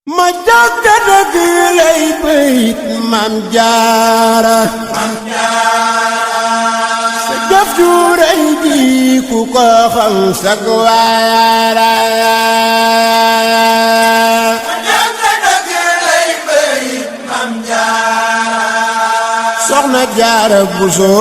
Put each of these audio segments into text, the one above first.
ma jàkka dëgg lay bayit Maam Jaara sa jëf ju rëy ji ku ko xam sag waara ma jàkka dëgg lay bayit Maam Jaara Soxna Jaara Buso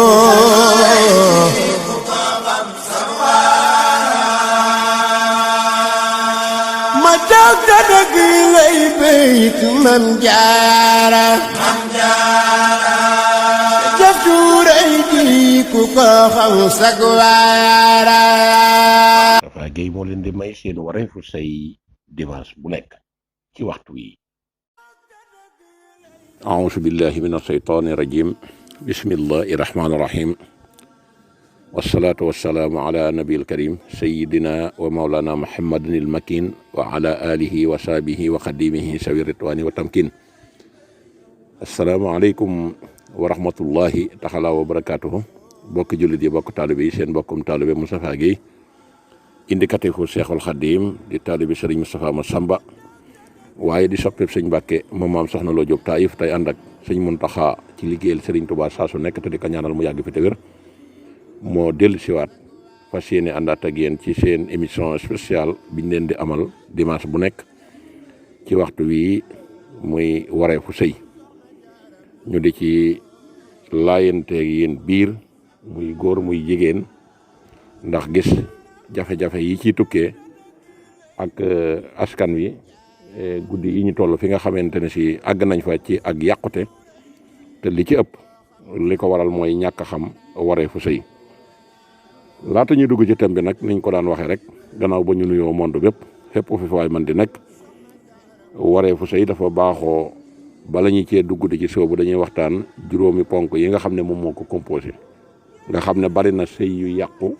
ma jàkka dëgg lay bayit Maam Jaara jëf ju rëy ji ku ko xam sag waara. Moustapha Guèye moo leen di may seen wareefu say dimanche bu nekk ci waxtu wi. A'uuzu billahi mina shaytaani rajiim bismillahi rahmaani rahiim wasalaatu wasalaamu ala nabil karim sayidina wa maulana muhammadin il makin wa ala alihi wa sahbihi wa xadimihi sawi ritwaani wa tamkin. asalaamaaleykum wa rahmatullahi taala wa barakaatuhu. bokk jullit yi bokk taalibe yi seen bokkum taalibe Moustapha Guèye indicatifu Cheikhul Khadim di taalibe Serigne Moustapha Massamba waaye di soppeeb sëñ Mbàkke moom maam soxna Lo Jóob Taïf tey ànd ak sëñ Muntaxa ci liggéeyal Serigne Touba saa su nekk te di ko ñaanal mu yàgg fi te wér moo dellu siwaat fas yéene àndaat ak yéen ci seen émission spéciale biñ leen di amal dimanche bu nekk ci waxtu wi muy wareefu sëy ñu di ci laayanteeg yéen biir muy góor muy jigéen ndax gis jafe-jafe yi ciy tukkee ak askan wi guddi yi ñu toll fi nga xamante ne si àgg nañ fa ci ak yàqute te li ci ëpp li ko waral mooy ñàkk a xam wareefu sëy. laata ñuy dugg ci thème bi nag niñ ko daan waxee rek gannaaw ba ñu nuyoo monde bépp fépp fi waay man di nekk wareefu sëy dafa baaxoo bala ñu cee dugg di ci soobu dañuy waxtaan juróomi ponk yi nga xam ne moom moo ko composé nga xam ne bari na sëy yu yàqu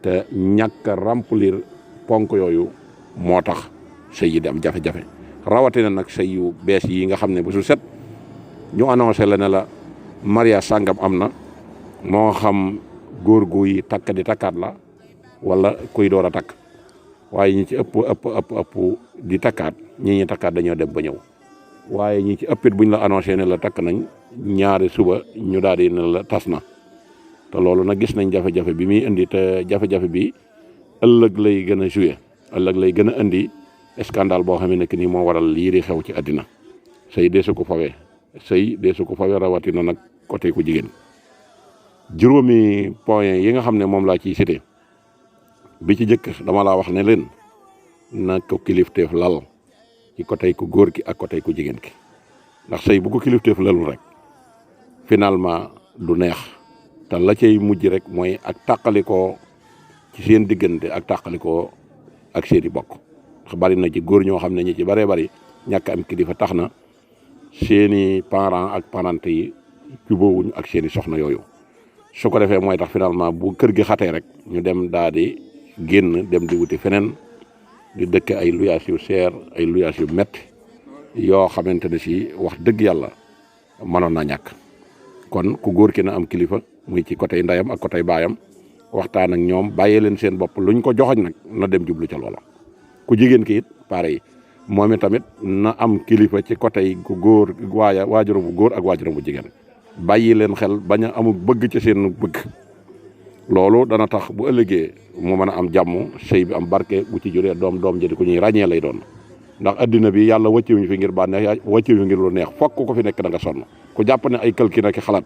te ñàkk a remplir ponk yooyu moo tax sëy yi di am jafe-jafe rawatina nag sëy yu bees yi nga xam ne bu su set ñu annoncé la ne la mariage sàngam am na moo xam góor guy takk di takkaat la wala kuy door a takk waaye ñi ci ëpp di takkaat ñi takkaat dañoo dem ba ñëw waaye ñi ci ëppit buñ la annoncé ne la takk nañ ñaari suba ñu daal di ne la tas na te loolu nag gis nañ jafe-jafe bi muy indi te jafe-jafe bi ëllëg lay gën a joué ëllëg lay gën a indi scandale boo xam ne que ni moo waral lii di xew ci àddina sëy deesu ko fawee rawatina nag côté ku jigéen. juróomi point yi nga xam ne moom laa ciy cité bi ci jëkk dama laa wax ne leen na ko kilifteef lal ci côté ku góor ki ak côté ku jigéen ki ndax sëy bu ko kilifteef lalul rek finalement du neex te la cay mujj rek mooy ak tàqalikoo ci seen diggante ak tàqalikoo ak seeni bokk ndax bari na ci góor ñoo xam ne ñi ci baree bari ñàkk am kilifa tax na seeni parents ak parente yi jubóowuñ ak seeni soxna yooyu su ko defee mooy tax finalement bu kër gi xatee rek ñu dem daal di génn dem di wuti feneen di dëkk ay luyaas yu seer ay luyaas yu métti yoo xamante ne si wax dëgg yàlla mënoon naa ñàkk kon ku góor ki na am kilifa muy ci côté ndeyam ak côté baayam waxtaan ak ñoom bàyyee leen seen bopp luñ ko joxoñ nag na dem jublu ca loola. ku jigéen ki it pareil moom tamit na am kilifa ci côté ku góor waajuram bu góor ak waajuram bu jigéen. bàyyi leen xel bañ a amul bëgg ci seen bëgg loolu dana tax bu ëllëgee mu mën a am jàmm sëy bi am barke bu ci juree doom ji di ko ñuy ràññee lay doon ndax addina bi yàlla wàccewuñu fi ngir bànneex wàccewuñu ngir lu neex fokk ku fi nekk da nga sonn ku jàpp ne ay calcul ak xalaat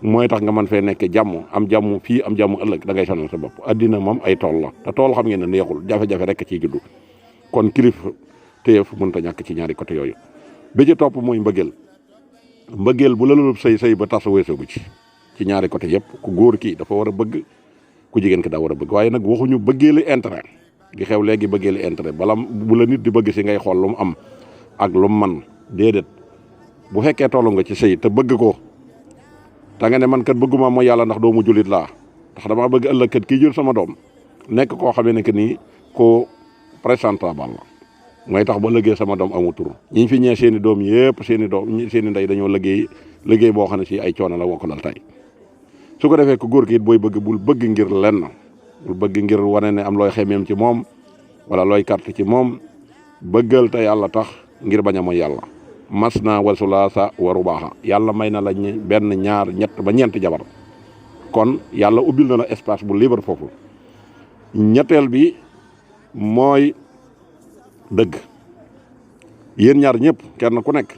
mooy tax nga mën fee nekk jàmm am jàmm fii am jàmm ëllëg da ngay sonal sa bopp addina moom ay tool la te tool xam ngeen ne neexul jafe-jafe rek ciy juddu kon kilif téyef mënut a ñàkk ci ñaari côté yooyu bi ci topp mooy mbëggeel bu lalulub sëy ba tas weesoogu ci ñaari côté yëpp ku góor ki dafa war a bëgg ku jigéen ki daa war a bëgg waaye nag waxuñu bëggeeli intérêt gi xew léegi bëggeeli intérêt bala bu la nit di bëgg si ngay xool lu mu am ak lu mu man déedéet bu fekkee tollu nga ci sëy te bëgg ko te nga ne man kat bëgguma mooy yàlla ndax doomu jullit laa ndax damaa bëgg ëllëg kat kii jur sama doom nekk koo xamee ne que nii ko présentable la mooy tax ba liggéey sama doom amu tur ñi fi ñee seen i doom yëpp seen i ndey dañoo liggéey boo xam ne si ay coono la woo ko lal tey su ko defee ku góor ki it booy bëgg bul bëgg ngir lenn bul bëgg ngir wane ne am looy xemeem ci moom wala looy carte ci moom bëggal te yàlla tax ngir bañ a mooy yàlla mas na wa sulaasa wa rubaaxa yàlla may na la benn ñaar ñett ba ñeenti jabar kon yàlla ubbil na la espace bu libre foofu. ñetteel bi mooy dëgg yéen ñaar ñëpp kenn ku nekk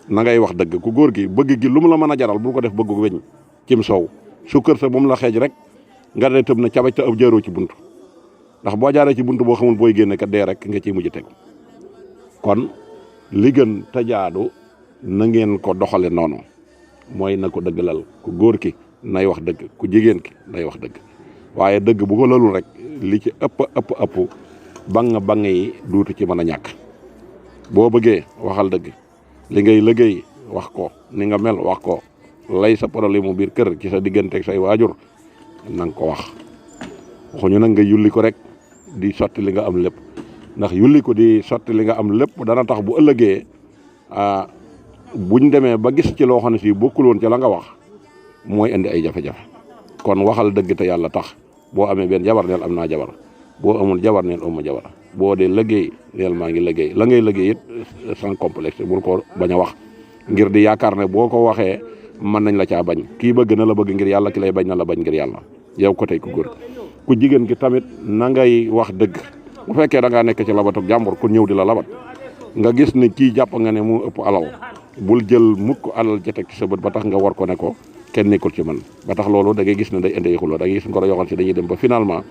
na ngay wax dëgg ku góor gi bëgg gi lu mu la mën a jaral bul ko def bëggu weñ cim soow su kër sa moom la xeej rek nga de tëb na cabaj te ab jaaroo ci bunt ndax boo jaaree ci bunt boo xamul booy génne kat dee rek nga ciy mujj teg kon li gën te jaadu na ngeen ko doxale noonu mooy na ko dëggalal ku góor ki nay wax dëgg ku jigéen ki nay wax dëgg waaye dëgg bu ko lalul rek li ci ëpp bang yi duutu ci mën a ñàkk boo bëggee waxal dëgg li ngay liggéey wax ko ni nga mel wax ko lay sa problème mu biir kër ci sa digganteeg say waajur na nga ko wax waxuñu nag nga yulli ko rek di sotti li nga am lépp ndax yulli ko di sotti li nga am lépp dana tax bu ëllëgee buñ demee ba gis ci loo xam ne si bokkul woon ci la nga wax mooy indi ay jafe-jafe kon waxal dëgg te yàlla tax boo amee benn jabar neel am naa jabar boo amul jabar neel amuma jabar boo dee liggéey neel maa ngi liggéey la ngay liggéey it sans complexe bul ko bañ a wax ngir di yaakaar ne boo ko waxee mën nañ la caa bañ kii bëgg na la bëgg ngir yàlla ki lay bañ na la bañ ngir yàlla yow ko tey ku góor ku jigéen ki tamit na ngay wax dëgg bu fekkee da ngaa nekk ci labatug jàmbur ku ñëw di la labat nga gis ne kii jàpp nga ne mu ëpp alal bul jël mukk alal ja teg ci sa bët ba tax nga war ko ne ko kenn nekkul ci man ba tax loolu da ngay gis ne day indi xuloo da ngay gis ngoro yoo xam si dañuy dem ba finalement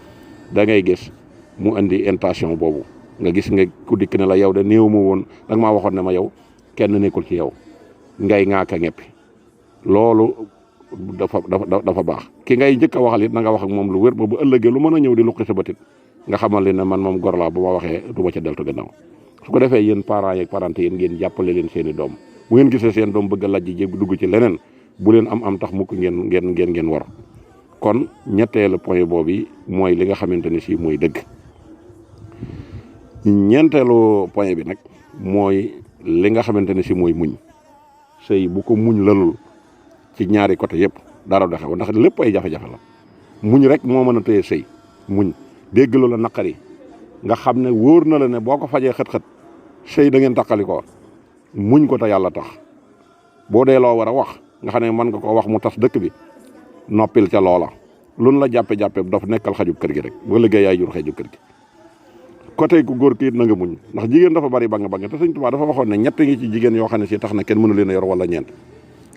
da ngay gis mu indi intention boobu nga gis nga ku dikk ne la yow de néew ma woon da nga maa waxoon ne ma yow kenn nekkul ci yow ngay ŋaaka ñeppi loolu dafa baax ki ngay njëkk a waxal it na nga wax ak moom lu wér ba bu ëllëgee lu mën a ñëw di luqi sa bëtit nga xamal li ne man moom gor laa bu ma waxee du ma ca deltu gannaaw su ko defee yéen parents yeeg parentes yéen ngeen jàppale leen seen i doom bu ngeen gisee seen doom bëgg a lajj ji dugg ci leneen bu leen am tax mukk ngeen war kon ñetteelu point boobu mooy li nga xamante ne si mooy dëgg ñeenteelu point bi nag mooy li nga xamante ne si mooy muñ sëy bu ko muñ lalul ci ñaari côté yëpp dara du xew ndax lépp ay jafe-jafe la muñ rek moo mën a téye sëy muñ dégg lu la naqari nga xam ne wóor na la ne boo ko fajee xët-xët sëy da ngeen taqali ko muñ ko te yàlla tax boo dee loo war a wax nga xam ne mën nga ko wax mu tas dëkk bi noppil ca loola lun la jàppe-jàppe daf nekkal xajub kër gi rek boo liggéey yaay jur xajub kër gi côté ku góor ki it na nga muñ ndax jigéen dafa bari bang te Sëñ Tuubaa dafa waxoon ne ñett ngi ci jigéen yoo xam ne si tax na kenn mënu leen a yor wala ñeent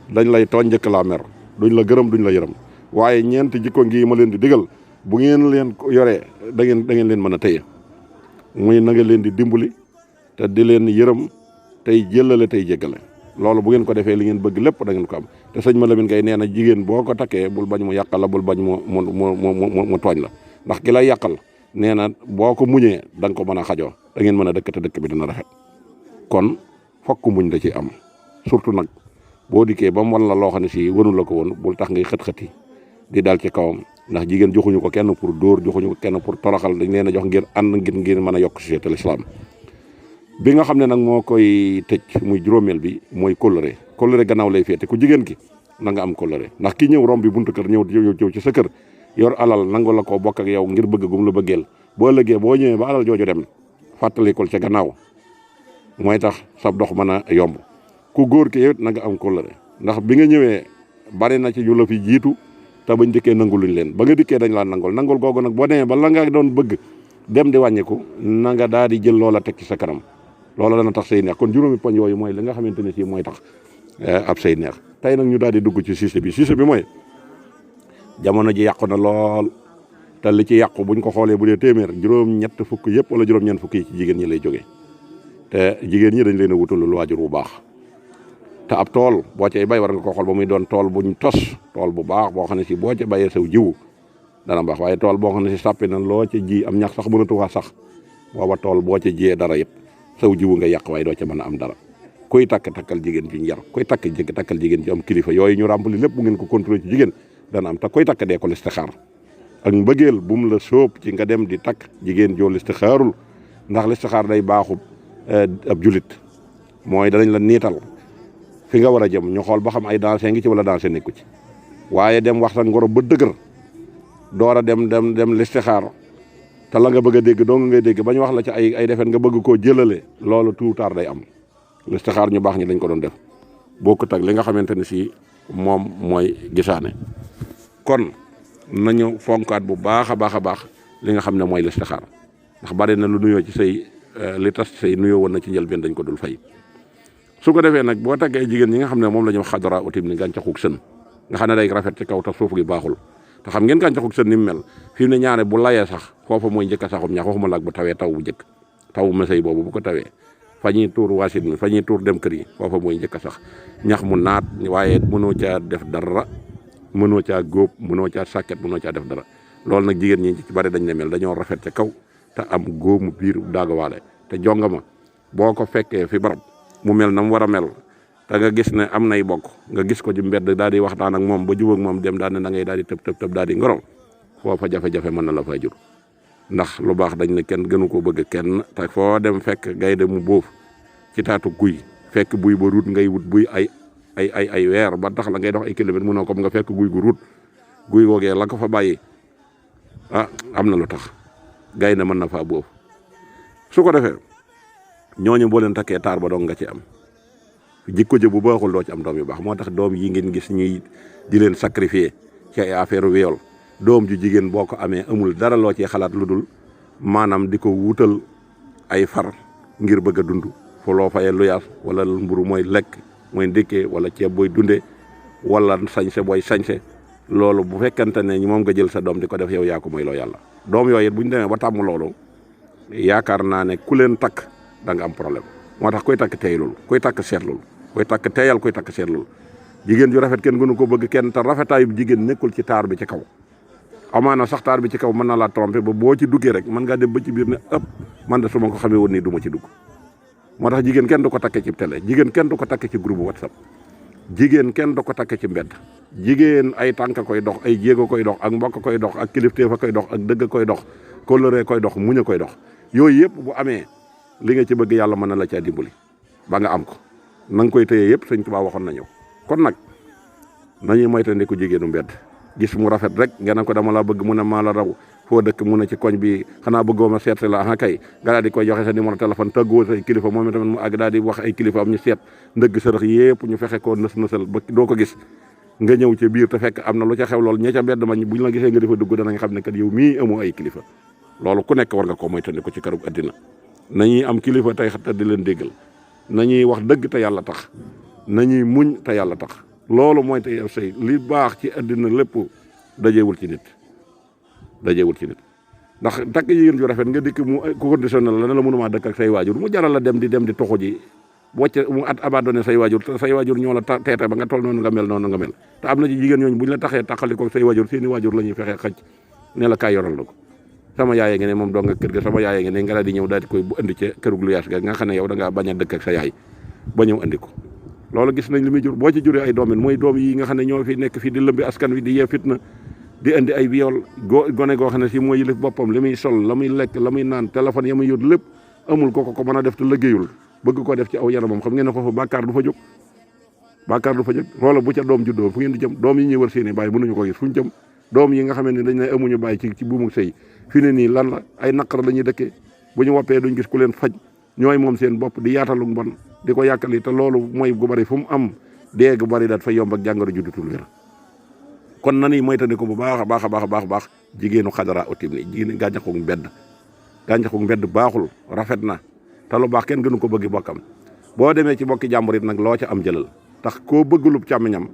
dañ lay tooñ njëkk laa mer duñ la gërëm duñ la yërëm waaye ñeent jikko ngi ma leen di digal bu ngeen leen yoree da ngeen leen mën a téye muy na nga leen di dimbali te di leen yërëm tey jëllale tey jéggale loolu bu ngeen ko defee li ngeen bëgg lépp da ngeen ko am te sëñ ma Lamin Gay nee na jigéen boo ko takkee bul bañ mu yàqal la bul bañ mu tooñ la ndax ki lay yàqal nee na boo ko muñee da nga ko mën a xajoo da ngeen mën a dëkk te dëkk bi dina rafet kon fokk muñ da ci am surtout nag boo dikkee ba mu wan la loo xam ne si wënu la ko woon bul tax ngay xët-xëti di dal ci kawam ndax jigéen joxuñu ko kenn pour dóor joxuñu ko kenn pour toroxal dañ leen a jox ngir ànd ngir mën a yokk société l'islam bi nga xam ne nag moo koy tëj muy juróomeel bi mooy kóllëre gannaaw lay féete ku jigéen ki na nga am kóllëre ndax ki ñëw romb bi buntu kër ñëw ci sa kër yor alal nangu la ko bokk ak yow ngir bëgg gum la bëggeel boo ëllëgee boo ñëwee ba alal jooju dem fàttalikul ca gannaaw mooy tax sab dox mën a yomb ku góor ki yow it na nga am kóllëre ndax bi nga ñëwee bari na ci ñu la fi jiitu te bañ dikkee nanguluñ leen ba nga dikkee dañ laa nangul googu nag boo demee ba la nga doon bëgg dem di wàññiku na nga daal di jël loola teg ci sa kanam loola dana tax say neex kon juróomi poñ yooyu mooy li nga xamante ne si mooy tax ab say neex tey nag ñu daal di dugg ci sujet bi mooy jamono ji yàqu na lool te li ci yàqu buñ ko xoolee bu dee téeméer juróom-ñett fukk yëpp wala juróom-ñeent fukk yi ci jigéen ñi lay jógee te jigéen ñi dañ leen a wutalul waajur bu baax te ab tool boo cay bay war nga ko xool ba muy doon tool buñ tos tool bu baax boo xam ne si boo ca bayee saw jiwu dana baax waaye tool boo xam ne si sàppi na loo ca ji am ñax sax mënatu waa sax booba tool boo ca jiyee dara yëpp saw jiwu nga yàq waaye doo ca mën a am dara kuy takkal jigéen ci njar kuy takkal jigéen ci am kilifa yooyu ñu ràmpali lépp bu ngeen ko contrôler ci jigéen dana am te koy takk dee ko listixaar ak mbëggeel bu mu la sóob ci nga dem di takk jigéen joo listixaarul ndax listixaar day baaxub ab julit mooy danañ la niital fi nga war a jëm ñu xool ba xam ay dansé ngi ci wala dansé nekku ci waaye dem waxtaan ngoro ba dëgër door a dem listixaar te la nga bëgg a dégg doo nga ngay dégg bañ wax la ci ay defet nga bëgg koo jëlale loolu tout tard day am listixaar ñu baax ñi dañ ko doon def bokkut ak li nga xamante ne si moom mooy gisaane. kon nañu fonkaat bu baax a baax a baax li nga xam ne mooy listixaar ndax bari na lu nuyoo ci say li tas say nuyoo woon na ci njëlbeen dañ ko dul fay. su ko defee nag boo taggee jigéen ñi nga xam ne moom la ñu xadara utim ni gàncaxug sën nga xam ne day rafet ci kaw te suuf gi baaxul te xam ngeen gàncaxug sën ni mu mel fii ne ñaare bu layee sax foofa mooy njëkk a saxum ñax waxuma laag bu tawee taw bu njëkk taw mesey boobu bu ko tawee fa ñuy tuur wasit mi fa ñuy tuur dem kër yi foofa mooy njëkk a sax ñax mu naat waaye mënoo caa def dara mënoo caa góob mënoo caa sàkket mënoo caa def dara loolu nag jigéen ñi ci bari dañ ne mel dañoo rafet ca kaw te am góomu biir daagawaale te jongama boo ko fekkee fi barab mu mel na mu war a mel te nga gis ne am nay bokk nga gis ko ci mbedd daal di waxtaan ak moom ba jubóog moom dem daal ne da ngay daal di tëb daal di ngoro foofa jafe-jafe mën na la faa jur ndax lu baax dañ ne kenn gënu ko bëgg kenn te foo dem fekk gaynde mu bóof ci taatu guy fekk buy ba ruut ngay wut buy ay weer ba tax la ngay dox ay kilomètres mënoo ko nga fekk guy gu ruut guy googee la ko fa bàyyi am na lu tax gaynde mën na faa bóof su ko defee ñooñu boo leen takkee taar ba dong nga ci am jikko jë bu baaxul doo ci am doom yu baax moo tax doom yi ngeen gis ñuy di leen sacrifier ci ay affaire viol doom ju jigéen boo ko amee amul dara loo ci xalaat lu dul maanaam di ko wutal ay far ngir bëgg a dund fu loo fayee luyaas wala mburu mooy lekk mooy ndékkee wala ceeb booy dunde wala sañse booy sañse loolu bu fekkante ne moom nga jël sa doom di ko def yow yaa ko mooy loo yàlla doom yooyu it bu ñu demee ba tàmm loolu yaakaar naa ne ku leen takk da nga am problème moo tax koy takk tey loolu koy takk seet loolu koy takk teeyal koy takk seet loolu jigéen ju rafet kenn gënu ko bëgg kenn te rafetaayu jigéen nekkul ci taar bi ci kaw amaana sax taar bi ci kaw mën na laa tromper ba boo ci duggee rek mën ngaa dem ba ci biir ne ëpp man de su ma ko xamee woon nii du ma ci dugg moo tax jigéen kenn du ko takke ci télé jigéen kenn du ko takke ci groupe WhatsApp jigéen kenn du ko takke ci mbedd jigéen ay tànk koy dox ay jéego koy dox ak mbokk koy dox ak kilifteef a koy dox ak dëgg koy dox kóllëre koy dox muñ a koy dox yooyu yëpp bu amee li nga ci bëgg yàlla mën na la caa dimbali ba nga am ko na nga koy téye yëpp Sëñ Tuubaa waxoon na ñëw kon nag nañuy moytandiku jigéenu mbedd gis mu rafet rek nga ne ko dama la bëgg mu ne maa la raw foo dëkk mu ne ci koñ bi xanaa bëggoo ma seet la ah kay nga daal di koy joxe sa numéro téléphone tëggoo say kilifa moom tamit mu àgg daal di wax ay kilifa am ñu seet ndëgg sërëx yëpp ñu fexe koo nësal ba doo ko gis nga ñëw ci biir te fekk am na lu ca xew loolu ña ca mbedd ma buñ la gisee nga defa dugg danañ xam ne kat yow mii amoo ay kilifa loolu ku nekk war nga koo moytandiku ci kërug addina nañuy am kilifa tey te di leen déggal nañuy wax dëgg te yàlla tax nañuy muñ te yàlla tax loolu mooy te yow sëy li baax ci addina lépp dajeewul ci nit ndax takk jigéen ju rafet nga dikk mu conditionnel la ne la mënumaa dëkk ak say waajur mu jaral la dem di toxu ji wàcce mu abandonné say waajur te say waajur ñoo la teete ba nga toll noonu nga mel te am na ci jigéen ñooñu buñ la taxee taxali ko say waajur seeni waajur la ñuy fexee xaj ne la kaay yoral la ko sama yaayee nga ne moom doo nga kër ga sama yaayee nga ne nga daal di ñëw daal di koy bu indi ca kërug lu yaas ga nga xam ne yow da ngaa bañ a dëkk ak sa yaay ba ñëw andi ko loolu gis nañ li muy jur boo ci juree ay doomin mooy doom yi nga xam ne ñoo fi nekk fii di lëmbi askan wi di yee fitna di indi ay viol gone goo xam ne si mooy yilif boppam li muy sol la muy lekk la muy naan téléphone ya muy yor lépp amul ko mën a def te liggéeyul bëgg ko def ci aw yaramam xam ngeen ne foofu bàkkaar du fa jóg loola bu ca doom juddoo fu ngeen di jëm doom yi ñuy wër seeni bàyyi mënuñu ko gis fu ñu jëm doom yi nga xam ne dañ ne amuñu bàyyi ci buumu sëy fi ne nii lan la ay naqar la ñuy dëkkee bu ñu woppee duñ gis ku leen faj ñooy moom seen bopp di yaatalu mbon di ko yàkkali te loolu mooy gu bari fu mu am dee gu bari daat fa yomb ak jàngoro juddutul wér kon nanuy moytandiku bu baax a baax jigéenu xadara utim ni jigéen gàncaxug mbedd baaxul rafet na te lu baax kenn gënu ko bëggi bokkam boo demee ci bokki jàmbur it nag loo ca am jëlal tax koo bëggalub càmmiñam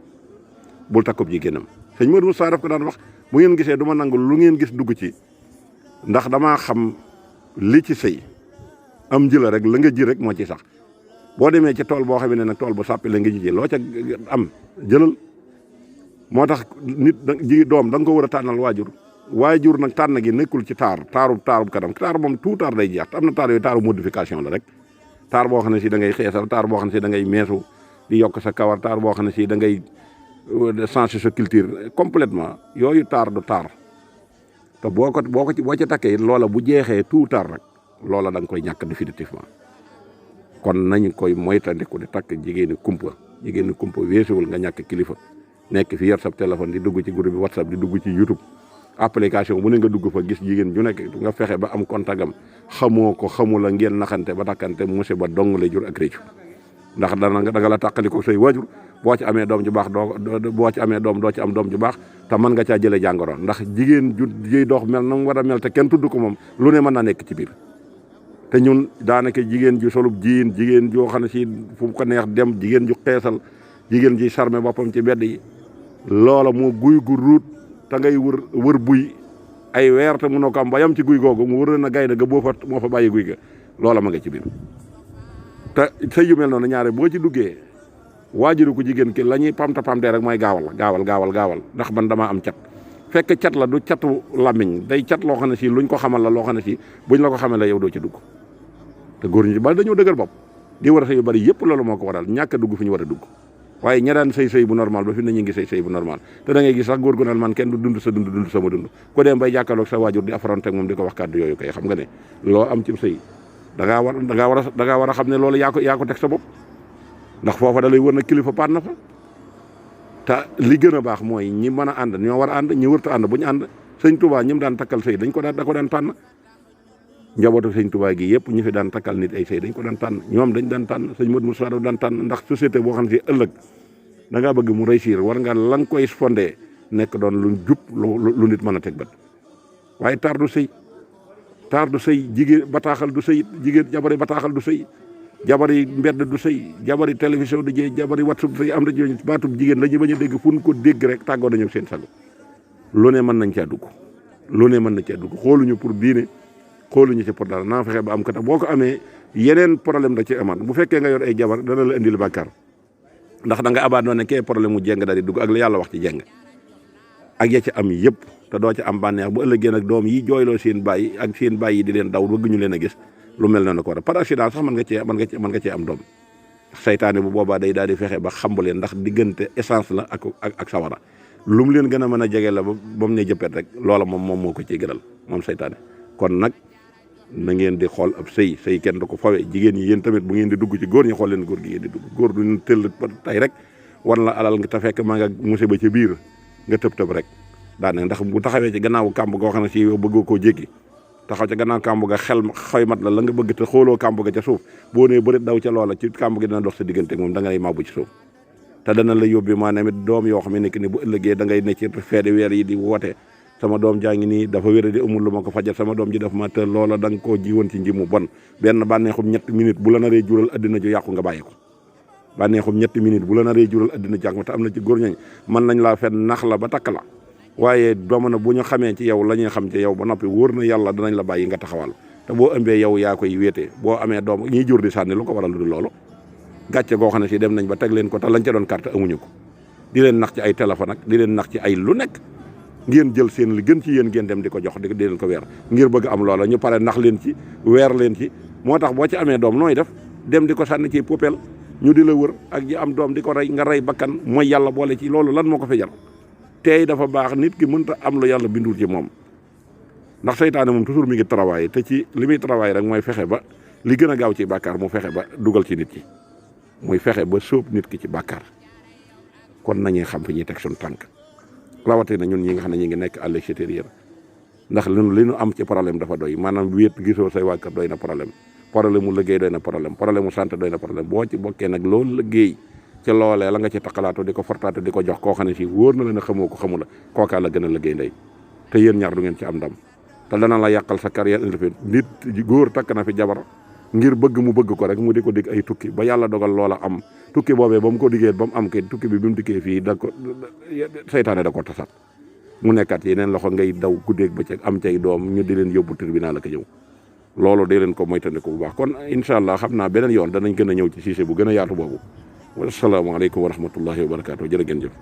bul takkub jigéenam sëñ Modou Moussa daf ko daan wax bu ngeen gisee du ma nangu lu ngeen gis dugg ci ndax damaa xam li ci sëy am jëla rek la nga ji rek moo ci sax boo demee ci tool boo xam ne nag tool bu sàppi la nga ji loo ca am jëlal moo tax nit doom da nga ko war a tànnal waajur nag tànn gi nekkul ci taarub kanam taar moom tout taar day jeex te am na taar yooyu taaru modification la rek taar boo xam ne si da ngay xeesal taar boo xam ne si da ngay meesu di yokk sa kawar taar boo xam ne si da ngay changer sa culture complètement yooyu taar du taar te boo ca takkee loola bu jeexee tout taar rek loola da nga koy ñàkk définitivement kon nañu koy moytandiku di takk jigéeni kumpa weesuwul nga ñàkk kilifa nekk fi yor sa téléphone di dugg ci groupe bi WhatsApp di dugg ci YouTube application bu ne nga dugg fa gis jigéen ju nekk nga fexe ba am contagam xamoo ko xamula ngeen naxante ba takkante musiba dong lay jur ak réccu ndax da nga la tàqaliko say waajur boo ci amee doom ju baax boo ci amee doom doo ci am doom ju baax te mën nga caa jëlee jàngoro ndax jigéen ju jiy dox mel na mu war a mel te kenn tudd ko moom lu ne mën naa nekk ci biir. te ñun daanaka jigéen ju solub jiin jigéen joo xam ne si fu mu ko neex dem jigéen ju xeesal jigéen ji charmé boppam ci mbedd yi loola moo guy gu ruut te ngay wër buy ay weer te mënoo ko am ba yam ci guy googu mu wër na gaynde ga moo fa bàyyi guy ga loola ma nga ci biir. te sëy yu mel noonu ñaare boo ci duggee waajuru ko jigéen ki la ñuy pamte rek mooy gaawal ndax man damaa am cat fekk cat la du catu làmmiñ day cat loo xam ne si luñ ko xamal la loo xam ne si buñ la ko xamal la yow doo ci dugg. te góor ñi bari dañoo dëgër bopp di war a sëy yu bari yëpp loolu moo ko waral ñàkk a dugg fi ñu war a dugg waaye ña daan sëy bu normal ba fi ne ñu ngi sëy bu normal te da ngay gis sax góor gu naan man kenn du dund sa dund sama dund ko dem bay jàkkaarloog sa waajur di affronté ak moom di ko wax kàddu yooyu kay xam nga ne loo am ci sëy da ngaa war a xam ne loolu yaa ko teg sa bopp ndax foofa da lay wër na kilifa paat na fa te li gën a baax mooy ñi mën a ànd ñoo war a ànd ñi wërta ànd bu ñu ànd sëñ Touba ñi mu daan takkal sëy da ko daan tànn njabootu sëñ Touba gi yëpp ñu fi daan takkal nit ay sëy dañ ko daan tànn ñoom dañ daan tànn sëñ Modou Moussa daan tànn ndax société boo xam ne si ëllëg da ngaa bëgg mu réussir war nga la nga koy fondé nekk doon lu jub lu nit mën a teg bët waaye taar du sëy jigéen bataaxal du sëy jigéen jabari bataaxal du sëy jabari mbedd du sëy jabari télévision du jëy jabari WhatsApp du sëy am na jooju baatub jigéen la ñu bañ a dégg fu ñu ko dégg rek tàggoo nañu seen sago lu ne mën nañ caa dugg xooluñu pour diine xooluñu ci pour dara naa fexe ba am ko tax boo ko amee yeneen problème da ci amaat bu fekkee nga yor ay jabar dana la indil bàkkaar ndax da nga abandonné kee problème mu jeng daal di dugg ak la yàlla wax ci jeng ak ya ci am yëpp te doo ci am bànneex bu ëllëgee nag doom yi jooyloo seen bàyyi ak seen bàyyi yi di leen daw bëgg ñu leen a gis lu mel noonu ko war a par accident sax mën nga cee am doom saytaane bu boobaa day daal di fexe ba xambu leen ndax diggante essence la ak sawara lu mu leen gën a mën a jege la ba mu ne jëppet rek loola moom moo ko ciy gënal moom saytaane kon nag na ngeen di xool ab sëy kenn du ko fawe jigéen ñi yéen tamit bu ngeen di dugg ci góor ñi xool leen góor gi ngeen di dugg góor du tëll tey rek wan la alal nga te fekk maa nga musiba ci biir nga tëb rek daane ndax bu taxawee ci gannaaw kàmb goo xam ne si yow bëggoo koo jéggi taxaw ca gannaaw kàmb ga xel xoy mat la nga bëgg te xooloo kàmb ga ca suuf boo nee bërit daw ca loola ci kàmb gi dina dox sa diggante moom da ngay màbbu ci suuf te dana la yóbbi maanaam it doom yoo xam ne nekk ni bu ëllëgee da ngay ne ci feedi weer yi di woote sama doom jaa ngi nii dafa wéra di amul lu ma ko fajal sama doom ji daf ma te loola da nga koo jiwoon ci nji mu bon benn bànneexum ñetti minute bu la naree jural addina ju yàqu nga bàyyi ko bànneexum ñetti minute bu la naree jural addina ju yàqu te am na ci góor ñooñ mën nañ laa fen nax la ba takk la waaye doomana bu ñu xamee ci yow la ñuy xam ci yow ba noppi wóor na yàlla danañ la bàyyi nga taxawal te boo ëmbee yow yaa koy wéetee boo amee doom ñiy jur di sànni lu ko waral lu dul loolu gàcce goo xam ne si dem nañ ba teg leen ko te lañ ca doon carte amuñu ko di leen nax ci ay téléphone ak di leen nax ci ay lu nekk ngeen jël seen li gën ci yéen ngeen dem di ko jox di leen ko weer ngir bëgg am loola ñu pare nax leen ci weer leen ci moo tax boo ci amee doom nooy def dem di ko sànni ci poubelle ñu di la wër ak ji am doom di ko rey nga rey bakkan mooy yàlla boole ci loolu lan moo ko fi jar tey dafa baax nit ki mënta am lu yàlla bindul ci moom ndax seytaane moom toujours mi ngi travail te ci li muy travail rek mooy fexe ba li gën a gaaw ci bàkkaar mu fexe ba dugal ci nit ki muy fexe ba sóob nit ki ci bàkkaar kon nañuy xam fi ñuy teg suñu tànk rawatina ñun ñi nga xam ne ñu ngi nekk à l'extérieur ndax li ñu am ci problème dafa doy maanaam wéet gisoo say waa kër doy na problème mu liggéey doy na problème mu santé doy na problème boo ci bokkee nag loolu liggéey ci loolee la nga ci taqalaatu di ko fortaatu di ko jox koo xam ne si wóor na la ne xamoo ko xamu la kookaa la gën a liggéey ndey te yéen ñaar du ngeen ci am ndam te dana la yàqal sa carrière indi fi nit góor takk na fi jabar ngir bëgg mu bëgg ko rek mu di ko dig ay tukki ba yàlla dogal loola am tukki boobee ba mu ko diggee ba mu am kay tukki bi mu dikkee fii da ko seytaane da ko tasat mu nekkaat yeneen loxo ngay daw guddeeg bëccëg am cay doom ñu di leen yóbbu tribunal ak ñëw loolu dee leen ko moytandiku bu baax kon incha allah xam naa beneen yoon danañ gën a ñëw ci sujet bu gën a yaatu boobu wasalaamaaleykum wa rahmatullahi wa barakaatu jërë ngeen jëf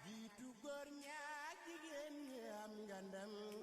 jiitu góor ñaa jigéen ñi am ngandam